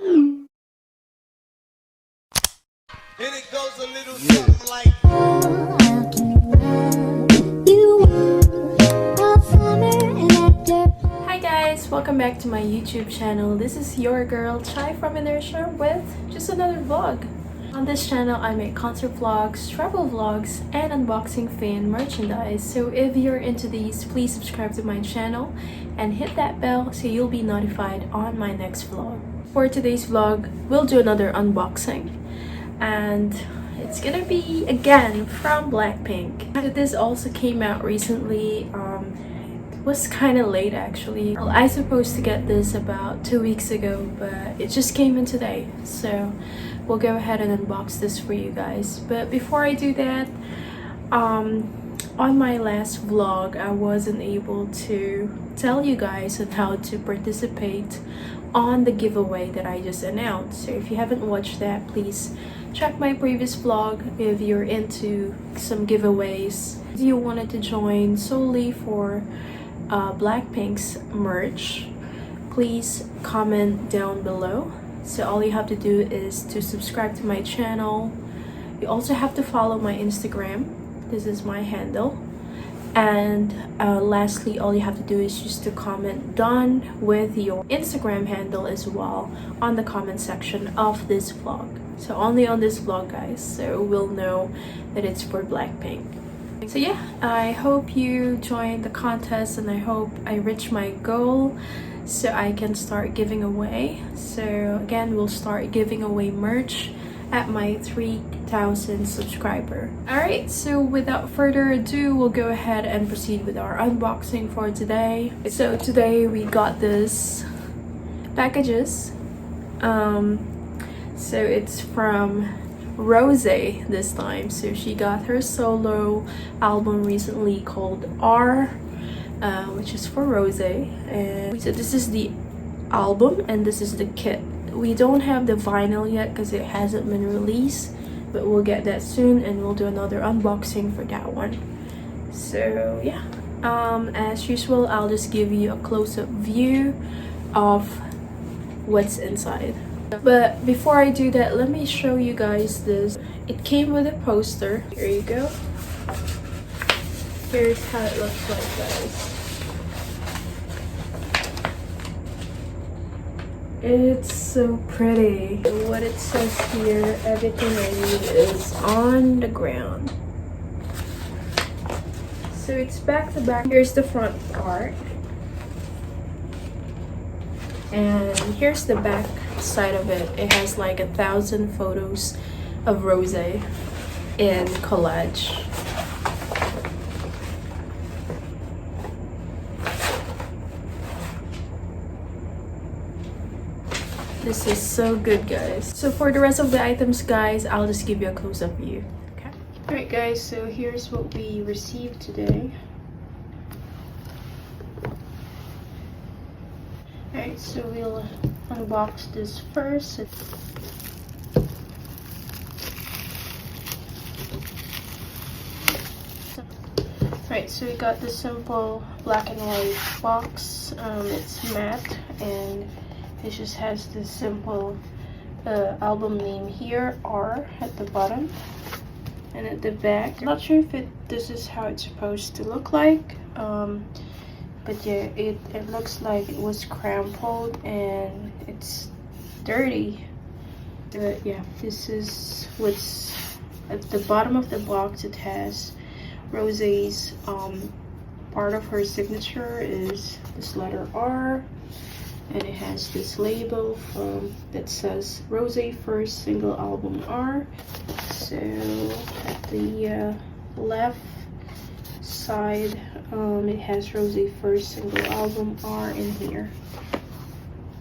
And it goes a little something like. Hi guys, welcome back to my YouTube channel. This is your girl Chai from Inertia with just another vlog. On this channel, I make concert vlogs, travel vlogs, and unboxing fan merchandise. So if you're into these, please subscribe to my channel and hit that bell so you'll be notified on my next vlog. For today's vlog, we'll do another unboxing. And it's gonna be again from BLACKPINK. This also came out recently. It was kind of late actually. Well, I supposed to get this about 2 weeks ago, but it just came in today. So we'll go ahead and unbox this for you guys. But before I do that, on my last vlog, I wasn't able to tell you guys on how to participate on the giveaway that I just announced. So if you haven't watched that, please check my previous vlog if you're into some giveaways. If you wanted to join solely for BLACKPINK's merch, please comment down below. So all you have to do is to subscribe to my channel. You also have to follow my Instagram. This is my handle. And lastly, all you have to do is just to comment done with your Instagram handle as well on the comment section of this vlog. So only on this vlog, guys, so we'll know that it's for BLACKPINK. So yeah, I hope you join the contest and I hope I reach my goal so I can start giving away. So again, we'll start giving away merch at my 3,000 subscriber. Alright, so without further ado, we'll go ahead and proceed with our unboxing for today. So today we got this packages. So it's from Rosé this time. So she got her solo album recently called R, which is for Rosé. And so this is the album and this is the kit. We don't have the vinyl yet because it hasn't been released, but we'll get that soon and we'll do another unboxing for that one. So yeah, as usual, I'll just give you a close-up view of what's inside. But before I do that, let me show you guys this. It came with a poster. Here you go. Here's how it looks like, guys. It's so pretty. What it says here, everything I need is on the ground. So it's back to back. Here's the front part. And here's the back side of it. It has like 1,000 photos of Rosé in collage. This is so good, guys. So for the rest of the items, guys, I'll just give you a close-up view. Okay. Alright guys, so here's what we received today. Alright, so we'll unbox this first. Alright, so we got the simple black and white box. It's matte and it just has this simple album name here, R, at the bottom. And at the back, I'm not sure if this is how it's supposed to look like. But yeah, it looks like it was crumpled and it's dirty. But yeah, this is what's at the bottom of the box. It has Rosé's part of her signature is this letter R, and it has this label that says Rosé first single album R. So at the left side, it has Rosé first single album R in here.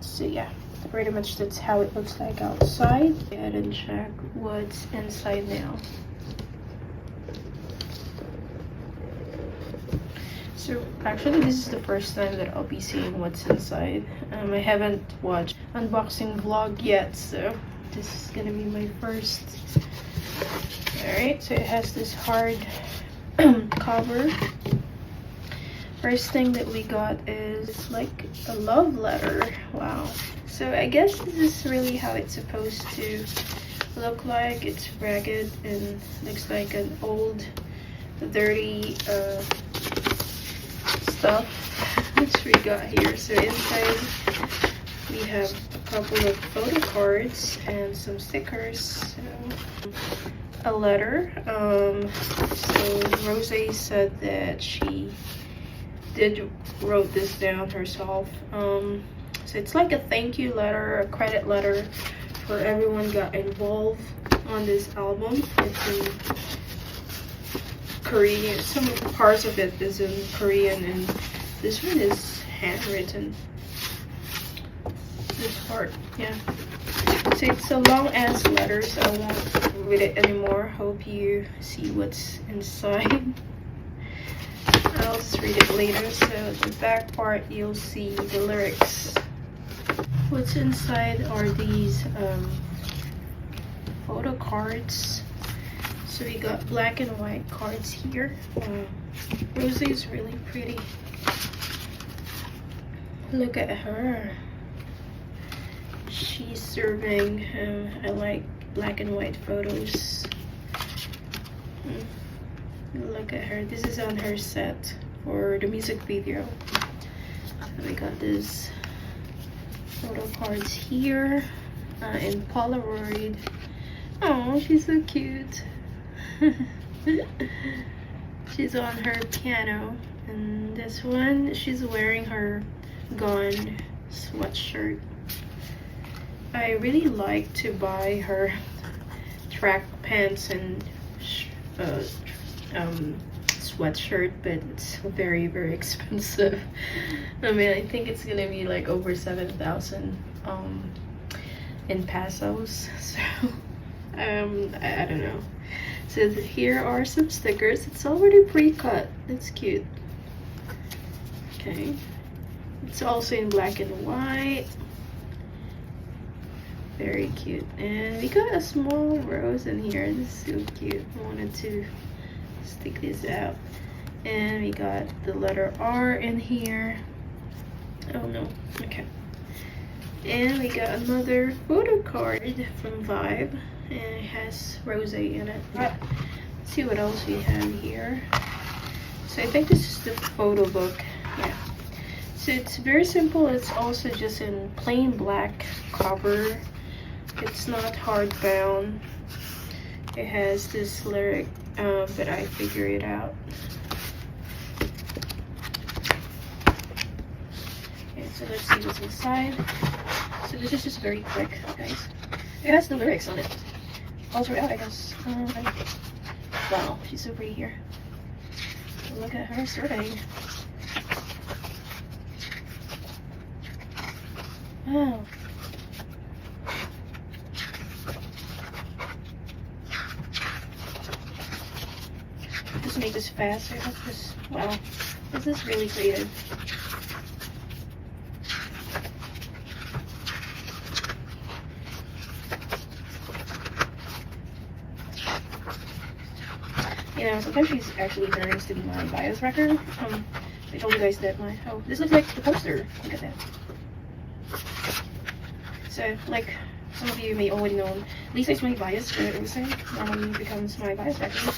So yeah, pretty much that's how it looks like outside. Go ahead and check what's inside now. So actually this is the first time that I'll be seeing what's inside. I haven't watched unboxing vlog yet, so this is gonna be my first. Alright, so it has this hard cover. First thing that we got is like a love letter. Wow. So I guess this is really how it's supposed to look like. It's ragged and looks like an old dirty stuff which we got here. So inside we have a couple of photo cards and some stickers. So a letter. So Rosé said that she wrote this down herself. So it's like a thank you letter, a credit letter for everyone got involved on this album. It's in Korean. Some parts of it is in Korean, and this one is handwritten. This part, yeah. So it's a long ass letter, so I won't read it anymore. Hope you see what's inside. I'll just read it later. So the back part, you'll see the lyrics. What's inside are these photo cards. So we got black and white cards here. Rosé is really pretty. Look at her. She's serving. I like black and white photos. Look at her. This is on her set for the music video. So we got this photo cards here in Polaroid. Oh, she's so cute. She's on her piano, and this one she's wearing her Gone sweatshirt. I really like to buy her track pants and sweatshirt, but it's very, very expensive. I mean, I think it's gonna be like over 7,000 in pesos. So I don't know. So here are some stickers. It's already pre-cut. That's cute. Okay, it's also in black and white. Very cute. And we got a small rose in here. This is so cute. I wanted to stick this out. And we got the letter R in here. Oh no. Okay. And we got another photo card from Vibe, and it has Rosé in it. Let's see what else we have here. So I think this is the photo book. Yeah. So it's very simple. It's also just in plain black cover. It's not hardbound. It has this lyric, but I figure it out. Okay, so let's see what's inside. So this is just very quick, guys. It has the lyrics on it. All throughout, I guess. Wow, she's so pretty here. Look at her surveying. Wow. Just make this faster. Wow, this is really creative. You know, sometimes she's actually very nice to be my bias wrecker. I told you guys that this looks like the poster. Look at that. So, like some of you may already know, Lisa is my bias for Rosé. Normally becomes my bias wrecker.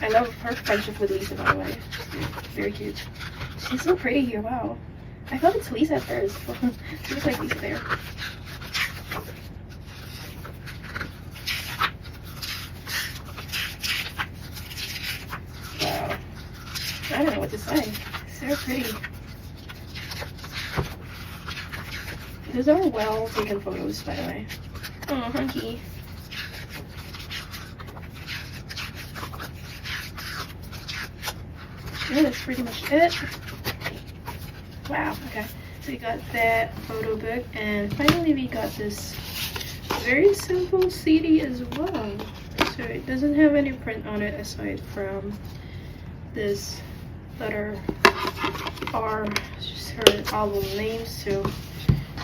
I love her friendship with Lisa, by the way. Very cute. She's so pretty here. Wow. I thought it's Lisa at first. She looks like Lisa there. Wow. I don't know what to say. So pretty. Those are well taken photos, by the way. Oh, hunky. Yeah, that's pretty much it. Wow, okay. So we got that photo book, and finally we got this very simple CD as well. So it doesn't have any print on it aside from this letter R, it's just her album name. So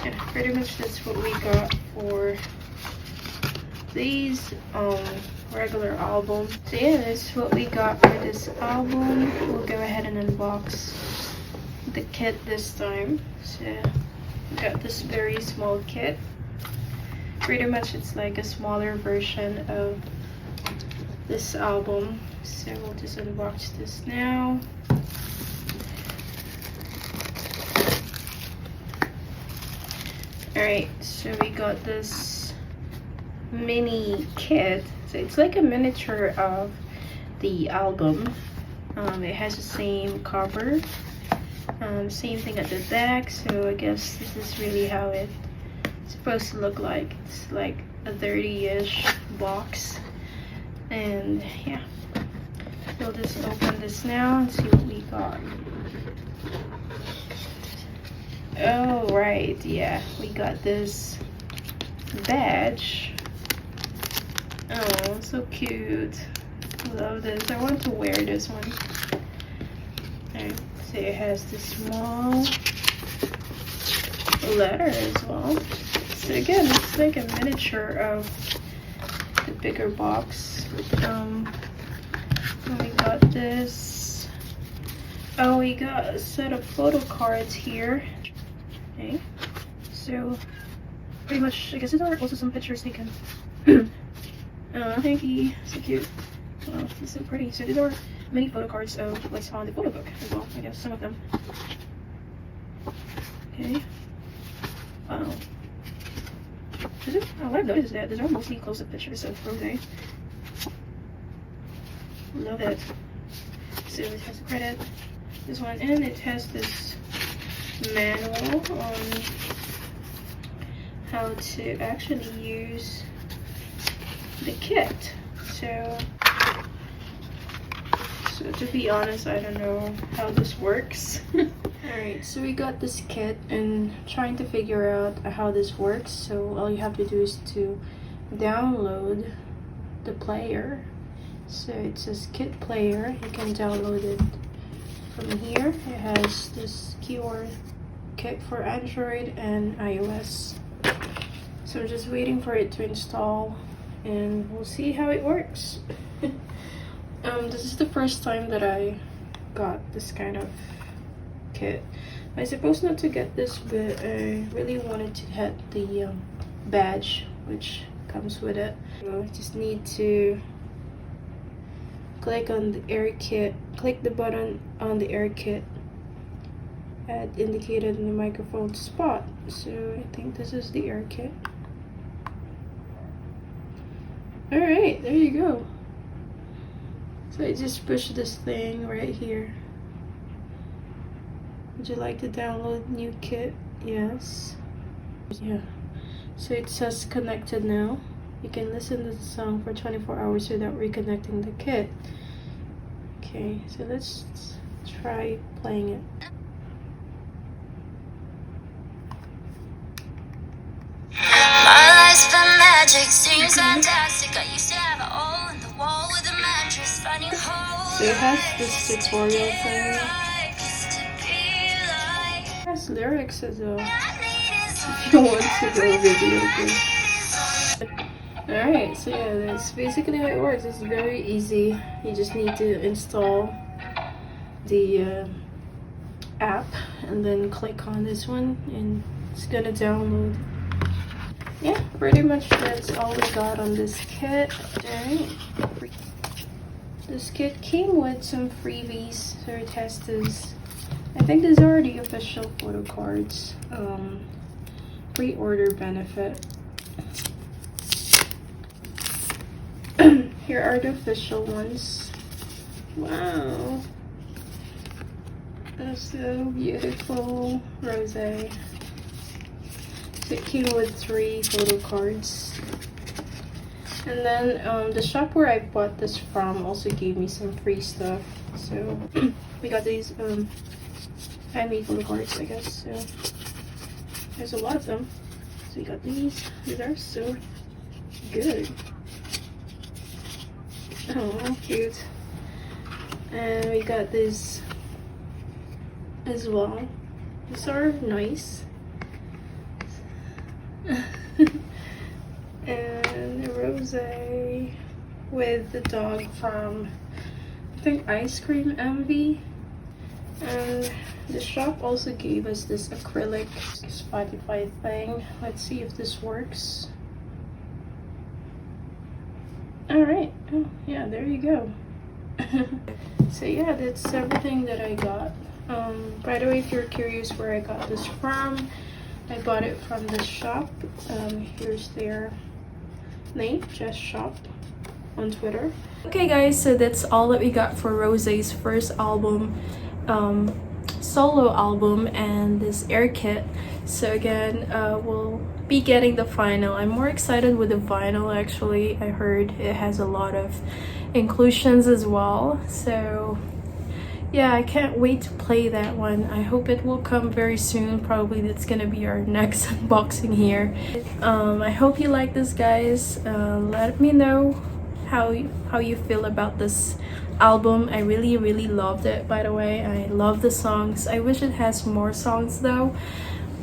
yeah, pretty much that's what we got for these regular album. So yeah, that's what we got for this album. We'll go ahead and unbox the kit this time. So we got this very small kit. Pretty much it's like a smaller version of this album. So we'll just unbox this now. Alright, so we got this mini kit. So it's like a miniature of the album. It has the same cover, same thing at the back. So I guess this is really how it's supposed to look like. It's like a 30-ish box. And yeah, we'll just open this now and see what we got. Oh right, yeah, we got this badge. Oh, so cute. Love this. I want to wear this one. Alright, so it has this small letter as well. So again, it's like a miniature of the bigger box. And we got this. Oh, we got a set of photo cards here. Okay, so pretty much, I guess these are also some pictures taken. Thank you, so cute. Wow, it's so pretty. So these are many photo cards of what's on the photo book as well. I guess some of them. Okay. Wow. What I've noticed is that these are mostly close-up pictures of Rosé. Love it. So it has a credit, this one, and it has this manual on how to actually use the kit. So to be honest, I don't know how this works. Alright, so we got this kit and trying to figure out how this works. So all you have to do is to download the player. So it says kit player. You can download it from here. It has this keyword kit for Android and iOS. So I'm just waiting for it to install and we'll see how it works. This is the first time that I got this kind of kit. I was supposed not to get this, but I really wanted to get the badge which comes with it. So I just need to click on the air kit, click the button on the air kit as indicated in the microphone spot. So I think this is the air kit. Alright, there you go. So I just push this thing right here. Would you like to download new kit? Yes. Yeah. So it says connected now. You can listen to the song for 24 hours without reconnecting the kit. Okay, so let's try playing it. My life's been magic, seems fantastic. I used to have a hole in the wall with a mattress, finding holes. So it has this tutorial thing. It has lyrics as well. If you want to go video game. Alright, so yeah, that's basically how it works. It's very easy. You just need to install the app and then click on this one and it's gonna download. Yeah, pretty much that's all we got on this kit. Alright. This kit came with some freebies. So it has this, I think these are the official photo cards. Pre-order benefit. Here are the official ones. Wow. That's so beautiful. Rosé. So it came with 3 photo cards. And then the shop where I bought this from also gave me some free stuff. So we got these handmade photo cards, I guess. So there's a lot of them. So we got these. These are so good. Oh, cute. And we got this as well. These are nice. And the rose. Rosé with the dog from, I think, Ice Cream Envy. And the shop also gave us this acrylic Spotify thing. Let's see if this works. Alright, oh yeah, there you go. So yeah, that's everything that I got. By the way, if you're curious where I got this from, I bought it from this shop. Here's their name, Just Shop, on Twitter. Okay guys, so that's all that we got for Rosé's first album, solo album, and this air kit. So again, we'll be getting the vinyl. I'm more excited with the vinyl actually. I heard it has a lot of inclusions as well, so yeah, I can't wait to play that one. I hope it will come very soon. Probably that's gonna be our next unboxing here. I hope you like this, guys. Let me know how you feel about this album. I really loved it, by the way. I love the songs. I wish it has more songs though,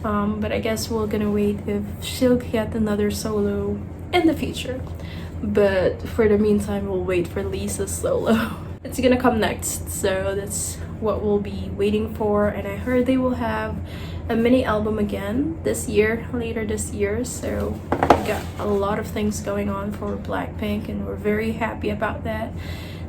but I guess we're gonna wait if she'll get another solo in the future. But for the meantime, we'll wait for Lisa's solo. It's gonna come next, so that's what we'll be waiting for. And I heard they will have a mini album again this year, later this year. So we got a lot of things going on for BLACKPINK, and we're very happy about that.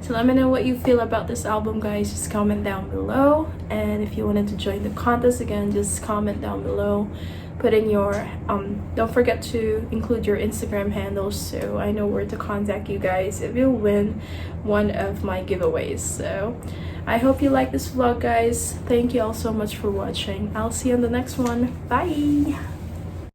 So let me know what you feel about this album, guys. Just comment down below. And if you wanted to join the contest again, just comment down below. Put in your don't forget to include your Instagram handles so I know where to contact you guys if you win one of my giveaways. So I hope you like this vlog, guys. Thank you all so much for watching. I'll see you on the next one. Bye.